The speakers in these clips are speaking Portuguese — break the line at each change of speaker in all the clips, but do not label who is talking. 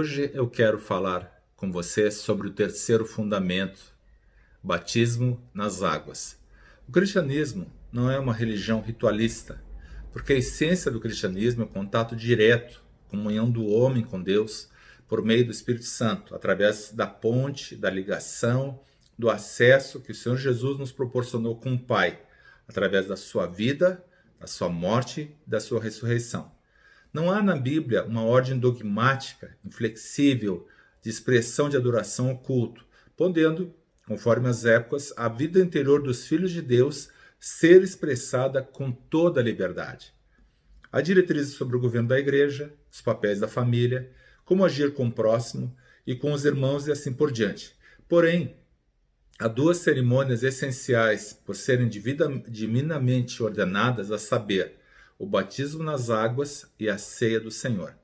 Hoje eu quero falar com você sobre o terceiro fundamento, batismo nas águas. O cristianismo não é uma religião ritualista, porque a essência do cristianismo é o contato direto, comunhão do homem com Deus, por meio do Espírito Santo, através da ponte, da ligação, do acesso que o Senhor Jesus nos proporcionou com o Pai, através da sua vida, da sua morte e da sua ressurreição. Não há na Bíblia uma ordem dogmática, inflexível, de expressão de adoração ao culto, podendo, conforme as épocas, a vida interior dos filhos de Deus ser expressada com toda a liberdade. Há diretrizes sobre o governo da igreja, os papéis da família, como agir com o próximo e com os irmãos e assim por diante. Porém, há duas cerimônias essenciais por serem divinamente ordenadas, a saber, o batismo nas águas e a ceia do Senhor.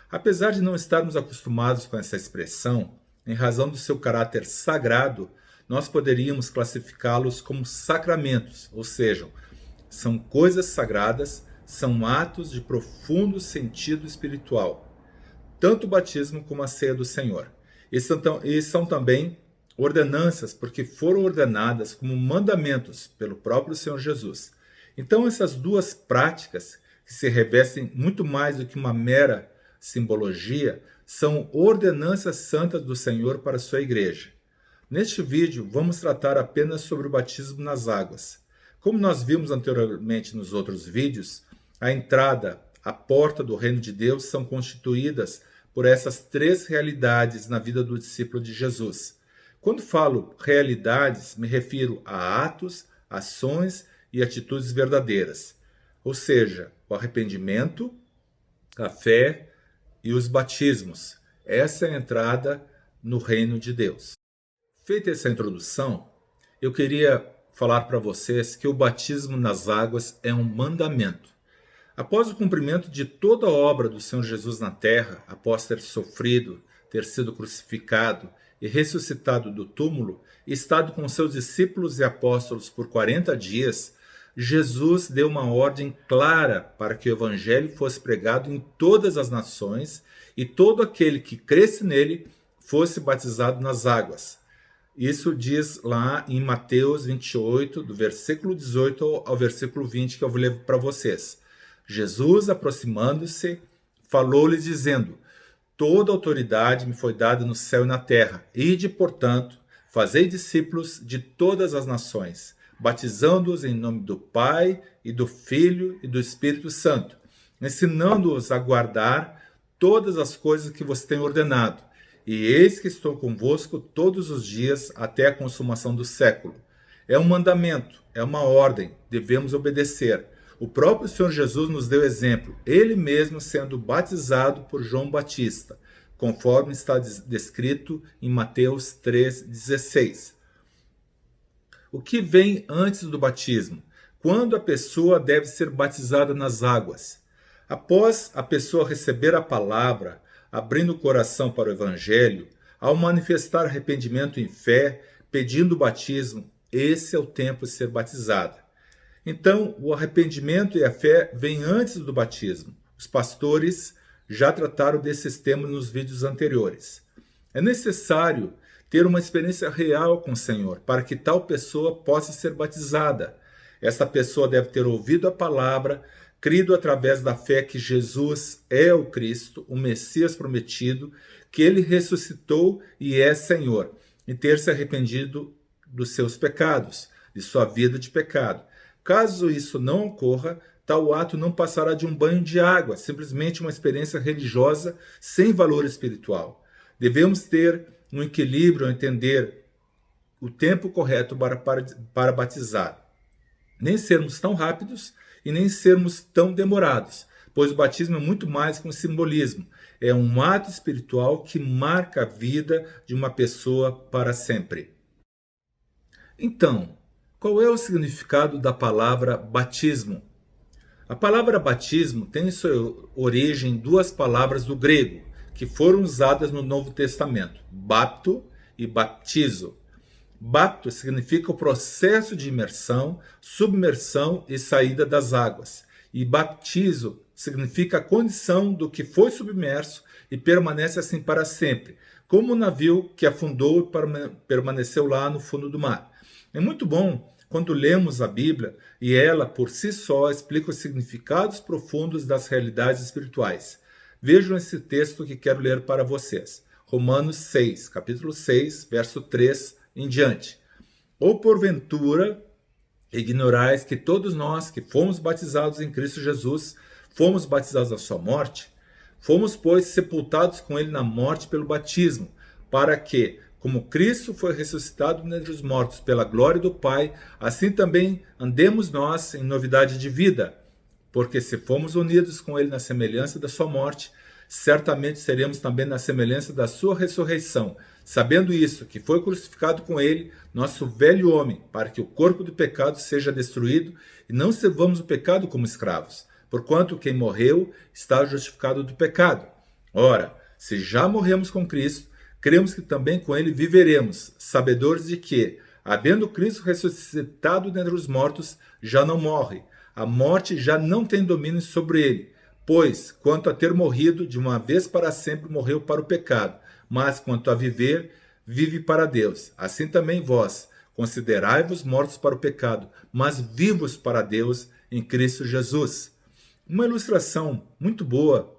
Apesar de não estarmos acostumados com essa expressão, em razão do seu caráter sagrado, nós poderíamos classificá-los como sacramentos, ou seja, são coisas sagradas, são atos de profundo sentido espiritual, tanto o batismo como a ceia do Senhor. E são também ordenanças, porque foram ordenadas como mandamentos pelo próprio Senhor Jesus. Então essas duas práticas, que se revestem muito mais do que uma mera simbologia, são ordenanças santas do Senhor para a sua igreja. Neste vídeo, vamos tratar apenas sobre o batismo nas águas. Como nós vimos anteriormente nos outros vídeos, a entrada, a porta do reino de Deus são constituídas por essas três realidades na vida do discípulo de Jesus. Quando falo realidades, me refiro a atos, ações e atitudes verdadeiras, ou seja, o arrependimento, a fé e os batismos. Essa é a entrada no reino de Deus. Feita essa introdução, eu queria falar para vocês que o batismo nas águas é um mandamento. Após o cumprimento de toda a obra do Senhor Jesus na terra, após ter sofrido, ter sido crucificado e ressuscitado do túmulo, e estado com seus discípulos e apóstolos por 40 dias, Jesus deu uma ordem clara para que o evangelho fosse pregado em todas as nações e todo aquele que cresce nele fosse batizado nas águas. Isso diz lá em Mateus 28, do versículo 18 ao versículo 20, que eu vou ler para vocês. Jesus, aproximando-se, falou-lhes dizendo: toda autoridade me foi dada no céu e na terra. Ide, portanto, fazei discípulos de todas as nações, batizando-os em nome do Pai, e do Filho e do Espírito Santo, ensinando-os a guardar todas as coisas que vos tenho ordenado. E eis que estou convosco todos os dias até a consumação do século. É um mandamento, é uma ordem, devemos obedecer. O próprio Senhor Jesus nos deu exemplo, ele mesmo sendo batizado por João Batista, conforme está descrito em Mateus 3,16. O que vem antes do batismo? Quando a pessoa deve ser batizada nas águas? Após a pessoa receber a palavra, abrindo o coração para o evangelho, ao manifestar arrependimento em fé, pedindo o batismo, esse é o tempo de ser batizada. Então, o arrependimento e a fé vêm antes do batismo. Os pastores já trataram desses temas nos vídeos anteriores. É necessário ter uma experiência real com o Senhor para que tal pessoa possa ser batizada. Essa pessoa deve ter ouvido a palavra, crido através da fé que Jesus é o Cristo, o Messias prometido, que ele ressuscitou e é Senhor, e ter se arrependido dos seus pecados, de sua vida de pecado. Caso isso não ocorra, tal ato não passará de um banho de água, simplesmente uma experiência religiosa sem valor espiritual. Devemos ter um equilíbrio ao entender o tempo correto para batizar. Nem sermos tão rápidos e nem sermos tão demorados, pois o batismo é muito mais que um simbolismo. É um ato espiritual que marca a vida de uma pessoa para sempre. Então, qual é o significado da palavra batismo? A palavra batismo tem sua origem em duas palavras do grego, que foram usadas no Novo Testamento, bapto e baptizo. Bapto significa o processo de imersão, submersão e saída das águas. E baptizo significa a condição do que foi submerso e permanece assim para sempre, como o navio que afundou e permaneceu lá no fundo do mar. É muito bom quando lemos a Bíblia e ela, por si só, explica os significados profundos das realidades espirituais. Vejam esse texto que quero ler para vocês. Romanos 6, capítulo 6, verso 3 em diante. Ou porventura ignorais que todos nós que fomos batizados em Cristo Jesus, fomos batizados na sua morte? Fomos, pois, sepultados com ele na morte pelo batismo, para que, como Cristo foi ressuscitado dentre os mortos pela glória do Pai, assim também andemos nós em novidade de vida. Porque se fomos unidos com ele na semelhança da sua morte, certamente seremos também na semelhança da sua ressurreição, sabendo isso, que foi crucificado com ele, nosso velho homem, para que o corpo do pecado seja destruído e não servamos o pecado como escravos, porquanto quem morreu está justificado do pecado. Ora, se já morremos com Cristo, cremos que também com ele viveremos, sabedores de que, havendo Cristo ressuscitado dentre os mortos, já não morre. A morte já não tem domínio sobre ele, pois, quanto a ter morrido, de uma vez para sempre morreu para o pecado, mas quanto a viver, vive para Deus. Assim também vós, considerai-vos mortos para o pecado, mas vivos para Deus em Cristo Jesus. Uma ilustração muito boa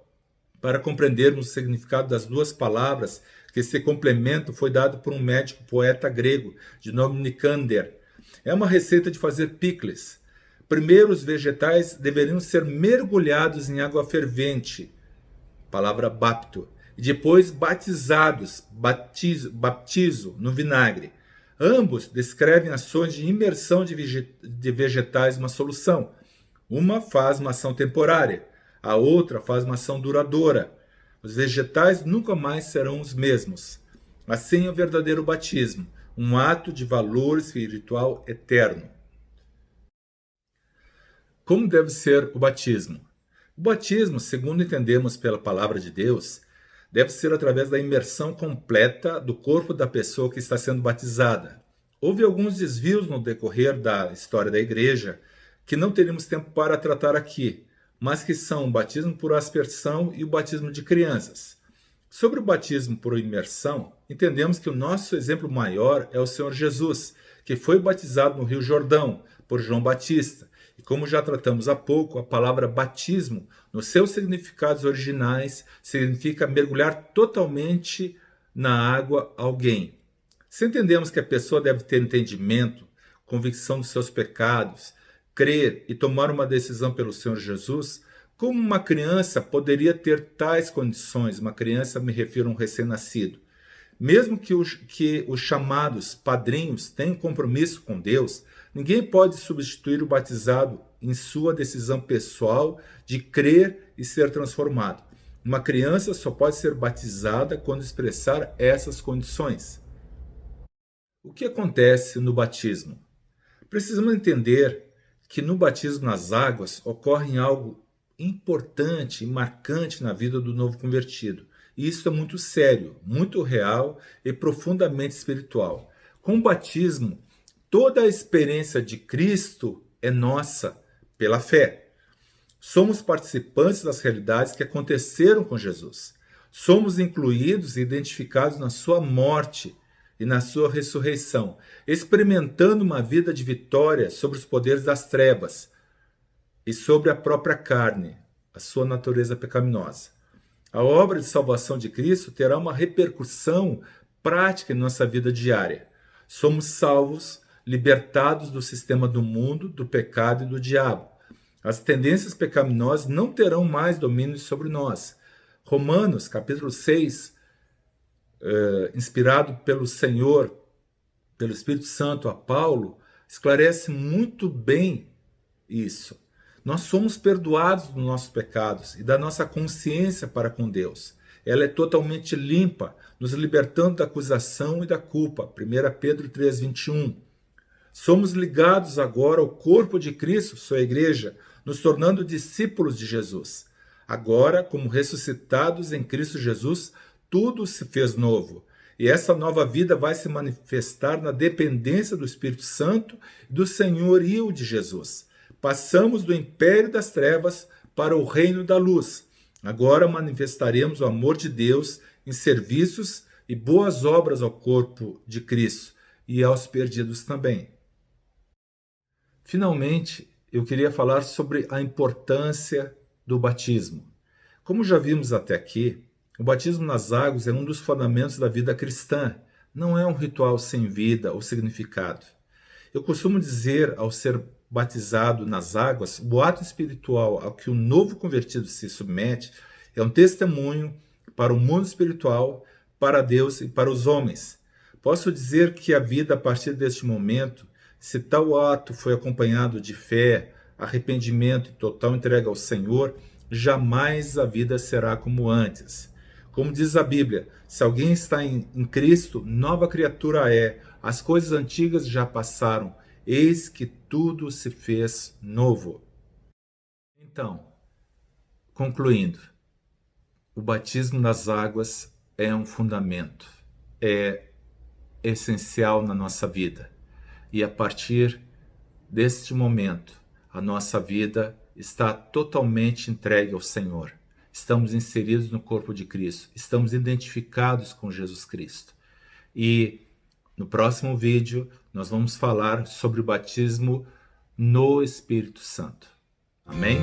para compreendermos o significado das duas palavras que se complementam foi dado por um médico poeta grego de nome Nicander. É uma receita de fazer picles. Primeiro, os vegetais deveriam ser mergulhados em água fervente, palavra bapto, e depois batizados, baptizo, no vinagre. Ambos descrevem ações de imersão de vegetais numa solução. Uma faz uma ação temporária, a outra faz uma ação duradoura. Os vegetais nunca mais serão os mesmos. Assim é o verdadeiro batismo, um ato de valor espiritual eterno. Como deve ser o batismo? O batismo, segundo entendemos pela palavra de Deus, deve ser através da imersão completa do corpo da pessoa que está sendo batizada. Houve alguns desvios no decorrer da história da igreja que não teríamos tempo para tratar aqui, mas que são o batismo por aspersão e o batismo de crianças. Sobre o batismo por imersão, entendemos que o nosso exemplo maior é o Senhor Jesus, que foi batizado no Rio Jordão por João Batista. E como já tratamos há pouco, a palavra batismo, nos seus significados originais, significa mergulhar totalmente na água alguém. Se entendemos que a pessoa deve ter entendimento, convicção dos seus pecados, crer e tomar uma decisão pelo Senhor Jesus, como uma criança poderia ter tais condições? Uma criança, me refiro a um recém-nascido. Mesmo que os chamados padrinhos tenham compromisso com Deus, ninguém pode substituir o batizado em sua decisão pessoal de crer e ser transformado. Uma criança só pode ser batizada quando expressar essas condições. O que acontece no batismo? Precisamos entender que no batismo nas águas ocorre algo importante e marcante na vida do novo convertido. E isso é muito sério, muito real e profundamente espiritual. Com o batismo, toda a experiência de Cristo é nossa pela fé. Somos participantes das realidades que aconteceram com Jesus. Somos incluídos e identificados na sua morte e na sua ressurreição, experimentando uma vida de vitória sobre os poderes das trevas e sobre a própria carne, a sua natureza pecaminosa. A obra de salvação de Cristo terá uma repercussão prática em nossa vida diária. Somos salvos, libertados do sistema do mundo, do pecado e do diabo. As tendências pecaminosas não terão mais domínio sobre nós. Romanos, capítulo 6, inspirado pelo Senhor, pelo Espírito Santo a Paulo, esclarece muito bem isso. Nós somos perdoados dos nossos pecados e da nossa consciência para com Deus. Ela é totalmente limpa, nos libertando da acusação e da culpa. 1 Pedro 3:21. Somos ligados agora ao corpo de Cristo, sua igreja, nos tornando discípulos de Jesus. Agora, como ressuscitados em Cristo Jesus, tudo se fez novo. E essa nova vida vai se manifestar na dependência do Espírito Santo e do senhorio de Jesus. Passamos do império das trevas para o reino da luz. Agora manifestaremos o amor de Deus em serviços e boas obras ao corpo de Cristo e aos perdidos também. Finalmente, eu queria falar sobre a importância do batismo. Como já vimos até aqui, o batismo nas águas é um dos fundamentos da vida cristã. Não é um ritual sem vida ou significado. Eu costumo dizer, ao ser batizado nas águas, o ato espiritual ao que o novo convertido se submete é um testemunho para o mundo espiritual, para Deus e para os homens. Posso dizer que a vida a partir deste momento, se tal ato foi acompanhado de fé, arrependimento e total entrega ao Senhor, jamais a vida será como antes. Como diz a Bíblia, se alguém está em Cristo, nova criatura é. As coisas antigas já passaram, eis que tudo se fez novo. Então, concluindo, o batismo nas águas é um fundamento, é essencial na nossa vida. E a partir deste momento, a nossa vida está totalmente entregue ao Senhor. Estamos inseridos no corpo de Cristo, estamos identificados com Jesus Cristo. E no próximo vídeo nós vamos falar sobre o batismo no Espírito Santo. Amém?